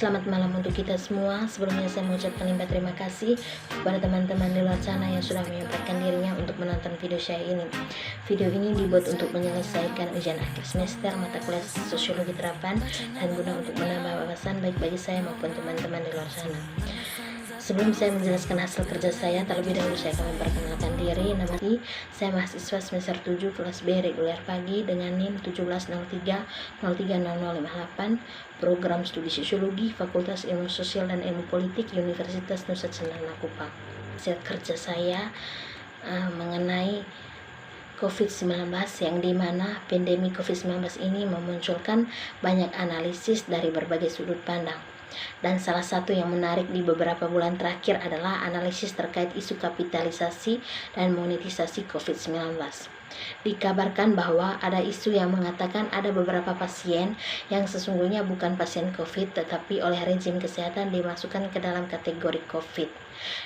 Selamat malam untuk kita semua. Sebelumnya saya mengucapkan limpah terima kasih kepada teman-teman di luar sana yang sudah menyempatkan dirinya untuk menonton video saya ini. Video ini dibuat untuk menyelesaikan ujian akhir semester mata kuliah Sosiologi Terapan dan guna untuk menambah wawasan baik bagi saya maupun teman-teman di luar sana. Sebelum saya menjelaskan hasil kerja saya, terlebih dahulu saya akan memperkenalkan diri. Nama saya mahasiswa semester 7 kelas B reguler pagi dengan NIM 1703030058, program studi Sosiologi, Fakultas Ilmu Sosial dan Ilmu Politik, Universitas Nusa Cendana Kupang. Hasil kerja saya mengenai COVID-19, yang dimana pandemi COVID-19 ini memunculkan banyak analisis dari berbagai sudut pandang. Dan salah satu yang menarik di beberapa bulan terakhir adalah analisis terkait isu kapitalisasi dan monetisasi COVID-19. Dikabarkan bahwa ada isu yang mengatakan ada beberapa pasien yang sesungguhnya bukan pasien COVID, tetapi oleh rezim kesehatan dimasukkan ke dalam kategori COVID.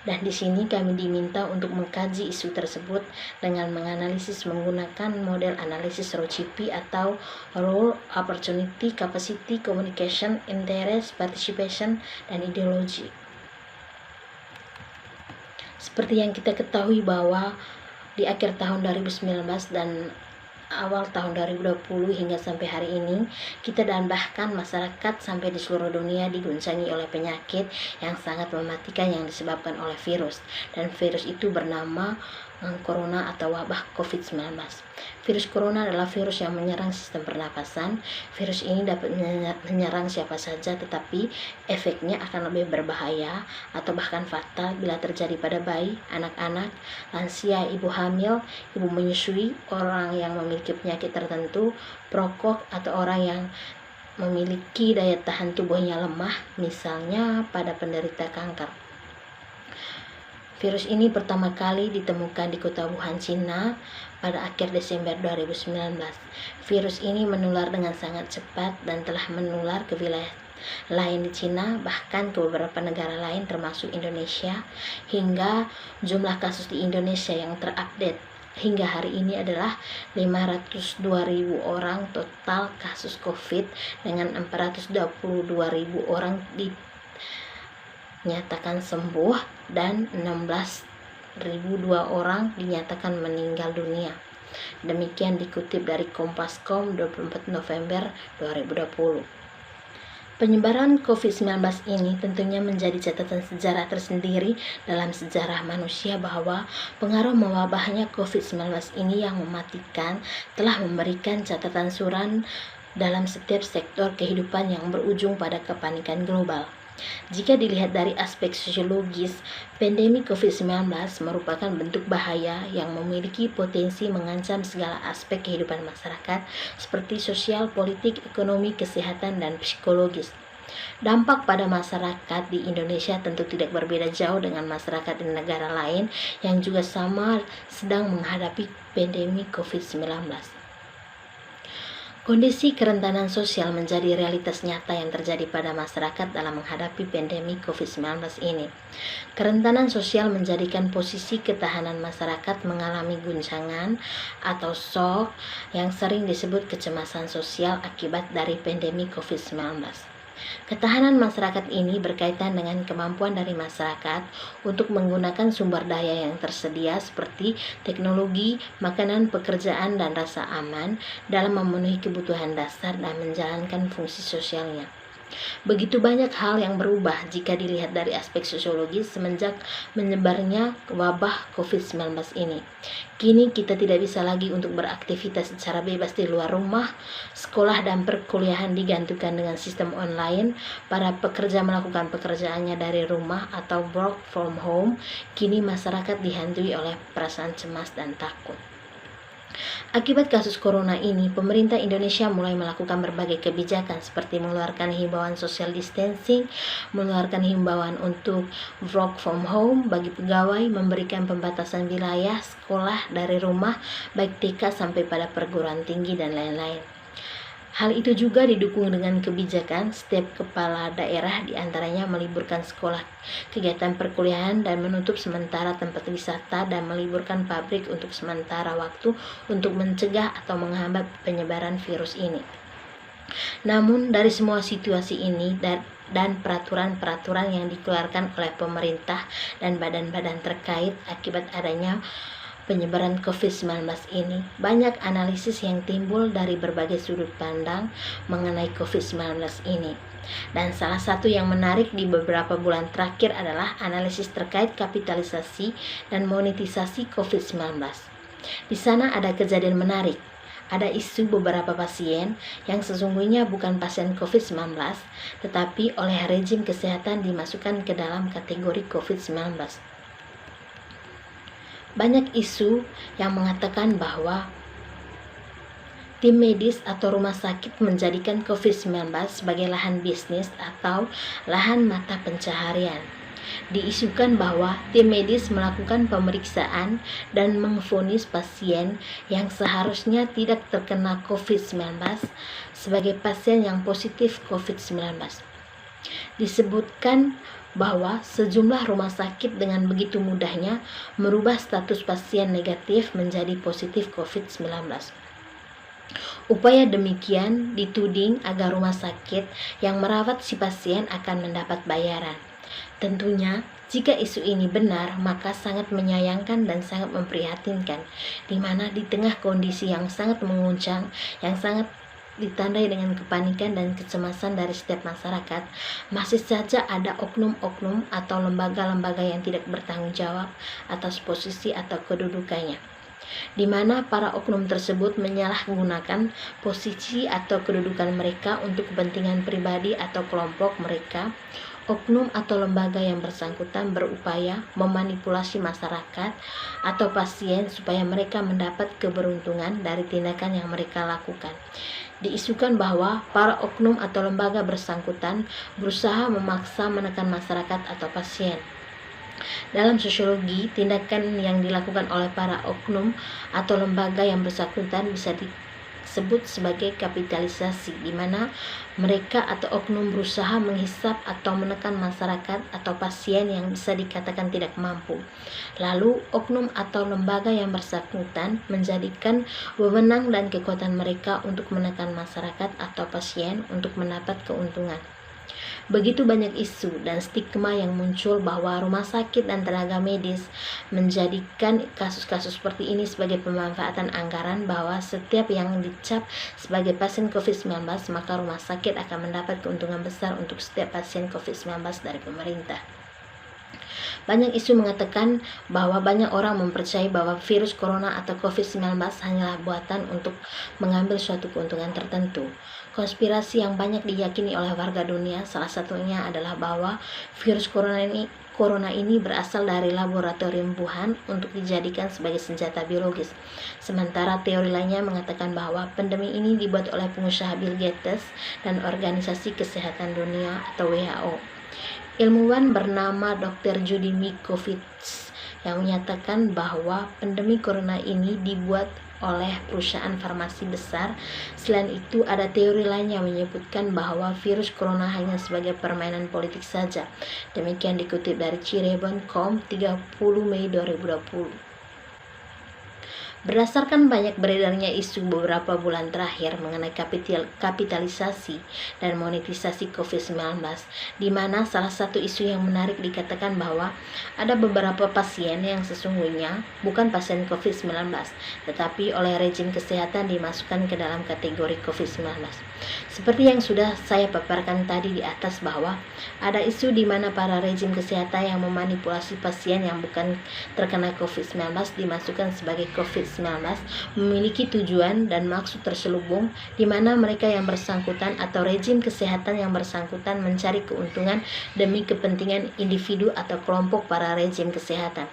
Dan di sini kami diminta untuk mengkaji isu tersebut dengan menganalisis menggunakan model analisis ROCP atau Role, Opportunity, Capacity, Communication, Interest, Participation, dan Ideologi. Seperti yang kita ketahui bahwa di akhir tahun 2019 dan awal tahun 2020 hingga sampai hari ini, kita dan bahkan masyarakat sampai di seluruh dunia diguncangi oleh penyakit yang sangat mematikan yang disebabkan oleh virus. Dan virus itu bernama corona atau wabah COVID-19. Virus corona adalah virus yang menyerang sistem pernapasan. Virus ini dapat menyerang siapa saja, tetapi efeknya akan lebih berbahaya atau bahkan fatal bila terjadi pada bayi, anak-anak, lansia, ibu hamil, ibu menyusui, orang yang memiliki penyakit tertentu, perokok, atau orang yang memiliki daya tahan tubuhnya lemah, misalnya pada penderita kanker. Virus ini pertama kali ditemukan di kota Wuhan, Cina pada akhir Desember 2019. Virus ini menular dengan sangat cepat dan telah menular ke wilayah lain di Cina, bahkan ke beberapa negara lain termasuk Indonesia, hingga jumlah kasus di Indonesia yang terupdate hingga hari ini adalah 502.000 orang total kasus COVID, dengan 422.000 orang dinyatakan sembuh dan 16.002 orang dinyatakan meninggal dunia. Demikian dikutip dari Kompas.com 24 November 2020. Penyebaran COVID-19 ini tentunya menjadi catatan sejarah tersendiri dalam sejarah manusia, bahwa pengaruh mewabahnya COVID-19 ini yang mematikan telah memberikan catatan suram dalam setiap sektor kehidupan yang berujung pada kepanikan global. Jika dilihat dari aspek sosiologis, pandemi COVID-19 merupakan bentuk bahaya yang memiliki potensi mengancam segala aspek kehidupan masyarakat seperti sosial, politik, ekonomi, kesehatan, dan psikologis. Dampak pada masyarakat di Indonesia tentu tidak berbeda jauh dengan masyarakat di negara lain yang juga sama sedang menghadapi pandemi COVID-19. Kondisi kerentanan sosial menjadi realitas nyata yang terjadi pada masyarakat dalam menghadapi pandemi COVID-19 ini. Kerentanan sosial menjadikan posisi ketahanan masyarakat mengalami guncangan atau shock yang sering disebut kecemasan sosial akibat dari pandemi COVID-19. Ketahanan masyarakat ini berkaitan dengan kemampuan dari masyarakat untuk menggunakan sumber daya yang tersedia seperti teknologi, makanan, pekerjaan, dan rasa aman dalam memenuhi kebutuhan dasar dan menjalankan fungsi sosialnya. Begitu banyak hal yang berubah jika dilihat dari aspek sosiologis semenjak menyebarnya wabah COVID-19 ini. Kini kita tidak bisa lagi untuk beraktivitas secara bebas di luar rumah. Sekolah dan perkuliahan digantungkan dengan sistem online. Para pekerja melakukan pekerjaannya dari rumah atau work from home. Kini masyarakat dihantui oleh perasaan cemas dan takut. Akibat kasus corona ini, pemerintah Indonesia mulai melakukan berbagai kebijakan seperti mengeluarkan himbauan social distancing, mengeluarkan himbauan untuk work from home bagi pegawai, memberikan pembatasan wilayah sekolah dari rumah baik TK sampai pada perguruan tinggi dan lain-lain. Hal itu juga didukung dengan kebijakan setiap kepala daerah diantaranya meliburkan sekolah, kegiatan perkuliahan, dan menutup sementara tempat wisata dan meliburkan pabrik untuk sementara waktu untuk mencegah atau menghambat penyebaran virus ini. Namun dari semua situasi ini dan peraturan-peraturan yang dikeluarkan oleh pemerintah dan badan-badan terkait akibat adanya penyebaran COVID-19 ini. Banyak analisis yang timbul dari berbagai sudut pandang mengenai COVID-19 ini. Dan salah satu yang menarik di beberapa bulan terakhir adalah analisis terkait kapitalisasi dan monetisasi COVID-19. Di sana ada kejadian menarik. Ada isu beberapa pasien yang sesungguhnya bukan pasien COVID-19, tetapi oleh rejim kesehatan dimasukkan ke dalam kategori COVID-19. Banyak isu yang mengatakan bahwa tim medis atau rumah sakit menjadikan COVID-19 sebagai lahan bisnis atau lahan mata pencaharian. Diisukan bahwa tim medis melakukan pemeriksaan dan memvonis pasien yang seharusnya tidak terkena COVID-19 sebagai pasien yang positif COVID-19. Disebutkan bahwa sejumlah rumah sakit dengan begitu mudahnya merubah status pasien negatif menjadi positif COVID-19. Upaya demikian dituding agar rumah sakit yang merawat si pasien akan mendapat bayaran. Tentunya, jika isu ini benar, maka sangat menyayangkan dan sangat memprihatinkan, di mana di tengah kondisi yang sangat menguncang, yang sangat ditandai dengan kepanikan dan kecemasan dari setiap masyarakat, masih saja ada oknum-oknum atau lembaga-lembaga yang tidak bertanggung jawab atas posisi atau kedudukannya, di mana para oknum tersebut menyalahgunakan posisi atau kedudukan mereka untuk kepentingan pribadi atau kelompok mereka. Oknum atau lembaga yang bersangkutan berupaya memanipulasi masyarakat atau pasien supaya mereka mendapat keberuntungan dari tindakan yang mereka lakukan. Diisukan bahwa para oknum atau lembaga bersangkutan berusaha memaksa menekan masyarakat atau pasien. Dalam sosiologi, tindakan yang dilakukan oleh para oknum atau lembaga yang bersangkutan bisa disebut sebagai kapitalisasi, di mana mereka atau oknum berusaha menghisap atau menekan masyarakat atau pasien yang bisa dikatakan tidak mampu. Lalu, oknum atau lembaga yang bersangkutan menjadikan wewenang dan kekuatan mereka untuk menekan masyarakat atau pasien untuk mendapat keuntungan. Begitu banyak isu dan stigma yang muncul bahwa rumah sakit dan tenaga medis menjadikan kasus-kasus seperti ini sebagai pemanfaatan anggaran, bahwa setiap yang dicap sebagai pasien COVID-19 maka rumah sakit akan mendapat keuntungan besar untuk setiap pasien COVID-19 dari pemerintah. Banyak isu mengatakan bahwa banyak orang mempercayai bahwa virus corona atau COVID-19 hanyalah buatan untuk mengambil suatu keuntungan tertentu. Konspirasi yang banyak diyakini oleh warga dunia salah satunya adalah bahwa virus corona ini berasal dari laboratorium Wuhan untuk dijadikan sebagai senjata biologis. Sementara teori lainnya mengatakan bahwa pandemi ini dibuat oleh pengusaha Bill Gates dan Organisasi Kesehatan Dunia atau WHO. Ilmuwan bernama Dr. Judy Mikovits yang menyatakan bahwa pandemi corona ini dibuat oleh perusahaan farmasi besar. Selain itu, ada teori lain yang menyebutkan bahwa virus corona hanya sebagai permainan politik saja. Demikian dikutip dari Cirebon.com 30 Mei 2020. Berdasarkan banyak beredarnya isu beberapa bulan terakhir mengenai kapitalisasi dan monetisasi COVID-19, di mana salah satu isu yang menarik dikatakan bahwa ada beberapa pasien yang sesungguhnya bukan pasien COVID-19, tetapi oleh rejim kesehatan dimasukkan ke dalam kategori COVID-19. Seperti yang sudah saya paparkan tadi di atas, bahwa ada isu di mana para rejim kesehatan yang memanipulasi pasien yang bukan terkena COVID-19 dimasukkan sebagai COVID-19 memiliki tujuan dan maksud terselubung, di mana mereka yang bersangkutan atau rejim kesehatan yang bersangkutan mencari keuntungan demi kepentingan individu atau kelompok para rejim kesehatan.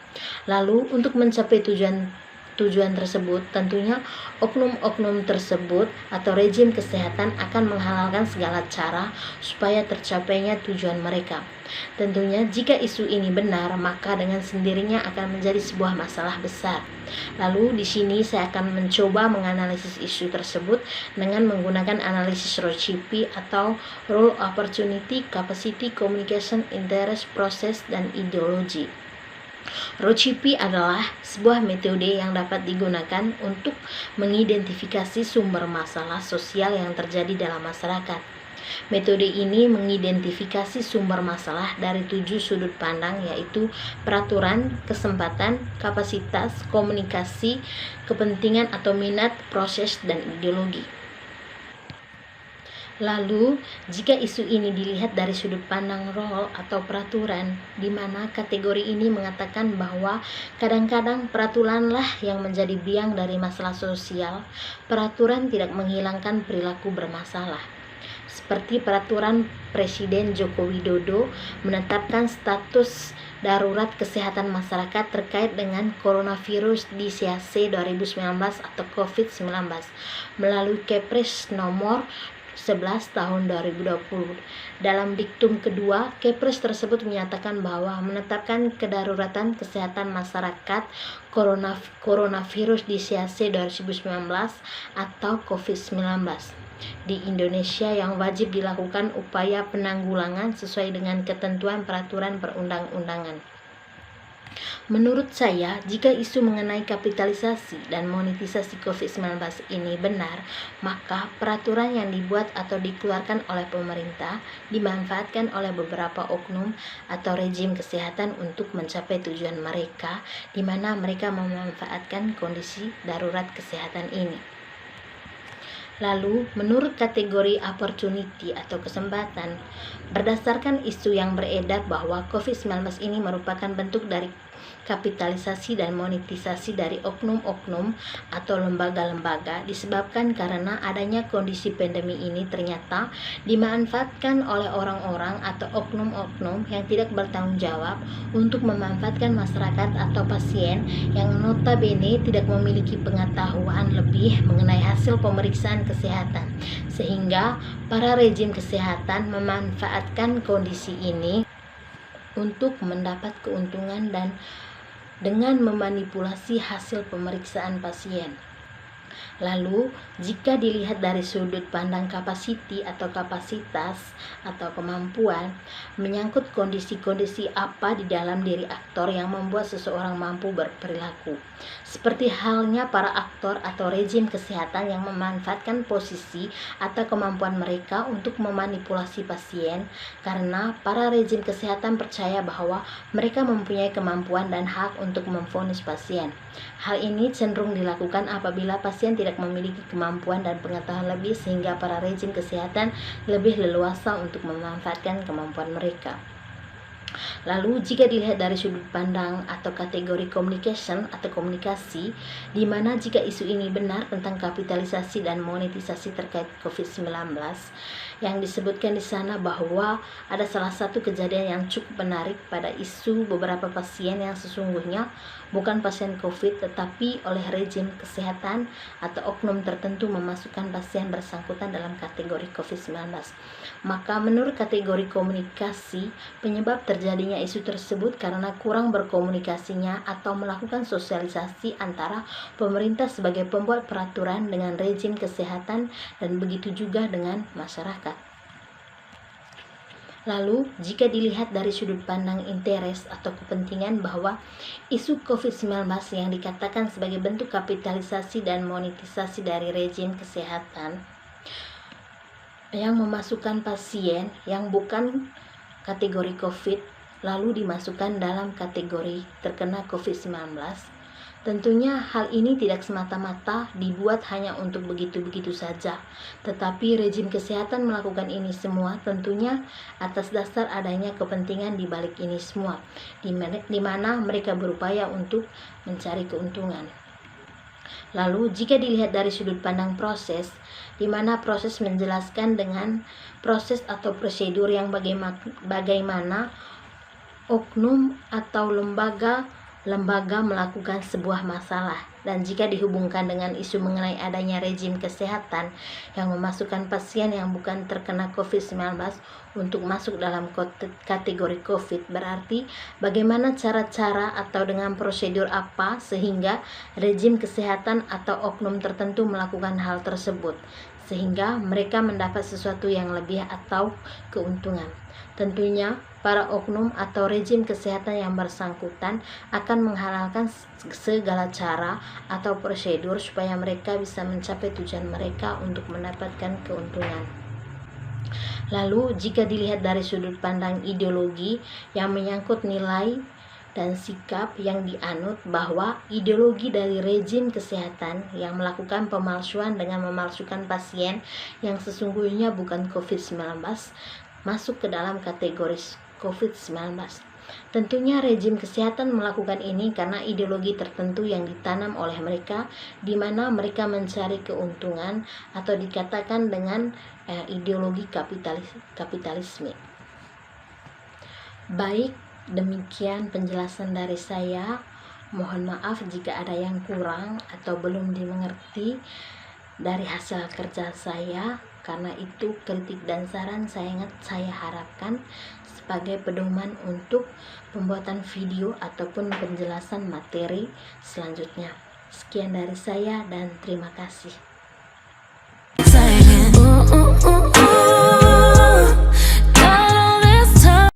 Lalu untuk mencapai tujuan tersebut, tentunya oknum-oknum tersebut atau rejim kesehatan akan menghalalkan segala cara supaya tercapainya tujuan mereka. Tentunya jika isu ini benar, maka dengan sendirinya akan menjadi sebuah masalah besar. Lalu di sini saya akan mencoba menganalisis isu tersebut dengan menggunakan analisis ROCP atau Role, Opportunity, Capacity, Communication, Interest, Process, dan Ideologi. ROCP adalah sebuah metode yang dapat digunakan untuk mengidentifikasi sumber masalah sosial yang terjadi dalam masyarakat. Metode ini mengidentifikasi sumber masalah dari 7 sudut pandang, yaitu peraturan, kesempatan, kapasitas, komunikasi, kepentingan atau minat, proses, dan ideologi. Lalu, jika isu ini dilihat dari sudut pandang role atau peraturan, di mana kategori ini mengatakan bahwa kadang-kadang peraturanlah yang menjadi biang dari masalah sosial, peraturan tidak menghilangkan perilaku bermasalah. Seperti peraturan Presiden Joko Widodo menetapkan status darurat kesehatan masyarakat terkait dengan coronavirus disease 2019 atau COVID-19 melalui Kepres nomor 11 tahun 2020. Dalam diktum kedua, Kepres tersebut menyatakan bahwa menetapkan kedaruratan kesehatan masyarakat coronavirus disease 2019 atau COVID-19 di Indonesia yang wajib dilakukan upaya penanggulangan sesuai dengan ketentuan peraturan perundang-undangan. Menurut saya, jika isu mengenai kapitalisasi dan monetisasi COVID-19 ini benar, maka peraturan yang dibuat atau dikeluarkan oleh pemerintah dimanfaatkan oleh beberapa oknum atau rejim kesehatan untuk mencapai tujuan mereka, di mana mereka memanfaatkan kondisi darurat kesehatan ini. Lalu, menurut kategori opportunity atau kesempatan, berdasarkan isu yang beredar bahwa COVID-19 ini merupakan bentuk dari kapitalisasi dan monetisasi dari oknum-oknum atau lembaga-lembaga disebabkan karena adanya kondisi pandemi ini ternyata dimanfaatkan oleh orang-orang atau oknum-oknum yang tidak bertanggung jawab untuk memanfaatkan masyarakat atau pasien yang notabene tidak memiliki pengetahuan lebih mengenai hasil pemeriksaan kesehatan, sehingga para rejim kesehatan memanfaatkan kondisi ini untuk mendapat keuntungan dan dengan memanipulasi hasil pemeriksaan pasien. Lalu, jika dilihat dari sudut pandang capacity atau kapasitas atau kemampuan, menyangkut kondisi-kondisi apa di dalam diri aktor yang membuat seseorang mampu berperilaku. Seperti halnya para aktor atau rejim kesehatan yang memanfaatkan posisi atau kemampuan mereka untuk memanipulasi pasien, karena para rejim kesehatan percaya bahwa mereka mempunyai kemampuan dan hak untuk memvonis pasien. Hal ini cenderung dilakukan apabila pasien tidak memiliki kemampuan dan pengetahuan lebih, sehingga para rejim kesehatan lebih leluasa untuk memanfaatkan kemampuan mereka. Lalu, jika dilihat dari sudut pandang atau kategori communication atau komunikasi, di mana jika isu ini benar tentang kapitalisasi dan monetisasi terkait COVID-19, yang disebutkan di sana bahwa ada salah satu kejadian yang cukup menarik pada isu beberapa pasien yang sesungguhnya bukan pasien COVID, tetapi oleh rejim kesehatan atau oknum tertentu memasukkan pasien bersangkutan dalam kategori COVID-19. Maka menurut kategori komunikasi, penyebab terjadinya isu tersebut karena kurang berkomunikasinya atau melakukan sosialisasi antara pemerintah sebagai pembuat peraturan dengan rejim kesehatan dan begitu juga dengan masyarakat. Lalu, jika dilihat dari sudut pandang interest atau kepentingan bahwa isu COVID-19 yang dikatakan sebagai bentuk kapitalisasi dan monetisasi dari rejim kesehatan yang memasukkan pasien yang bukan kategori COVID lalu dimasukkan dalam kategori terkena COVID-19, tentunya hal ini tidak semata-mata dibuat hanya untuk begitu-begitu saja, tetapi rejim kesehatan melakukan ini semua tentunya atas dasar adanya kepentingan di balik ini semua, di mana mereka berupaya untuk mencari keuntungan. Lalu, jika dilihat dari sudut pandang proses, di mana proses menjelaskan dengan proses atau prosedur yang bagaimana oknum atau lembaga melakukan sebuah masalah, dan jika dihubungkan dengan isu mengenai adanya rejim kesehatan yang memasukkan pasien yang bukan terkena COVID-19 untuk masuk dalam kategori COVID, berarti bagaimana cara-cara atau dengan prosedur apa sehingga rejim kesehatan atau oknum tertentu melakukan hal tersebut sehingga mereka mendapat sesuatu yang lebih atau keuntungan. Tentunya para oknum atau rejim kesehatan yang bersangkutan akan menghalalkan segala cara atau prosedur supaya mereka bisa mencapai tujuan mereka untuk mendapatkan keuntungan. Lalu, jika dilihat dari sudut pandang ideologi yang menyangkut nilai dan sikap yang dianut, bahwa ideologi dari rezim kesehatan yang melakukan pemalsuan dengan memalsukan pasien yang sesungguhnya bukan COVID-19 masuk ke dalam kategori COVID-19. Tentunya rezim kesehatan melakukan ini karena ideologi tertentu yang ditanam oleh mereka, di mana mereka mencari keuntungan atau dikatakan dengan ideologi kapitalisme. Baik, demikian penjelasan dari saya. Mohon maaf jika ada yang kurang atau belum dimengerti dari hasil kerja saya, karena itu kritik dan saran saya harapkan sebagai pedoman untuk pembuatan video ataupun penjelasan materi selanjutnya. Sekian dari saya dan terima kasih.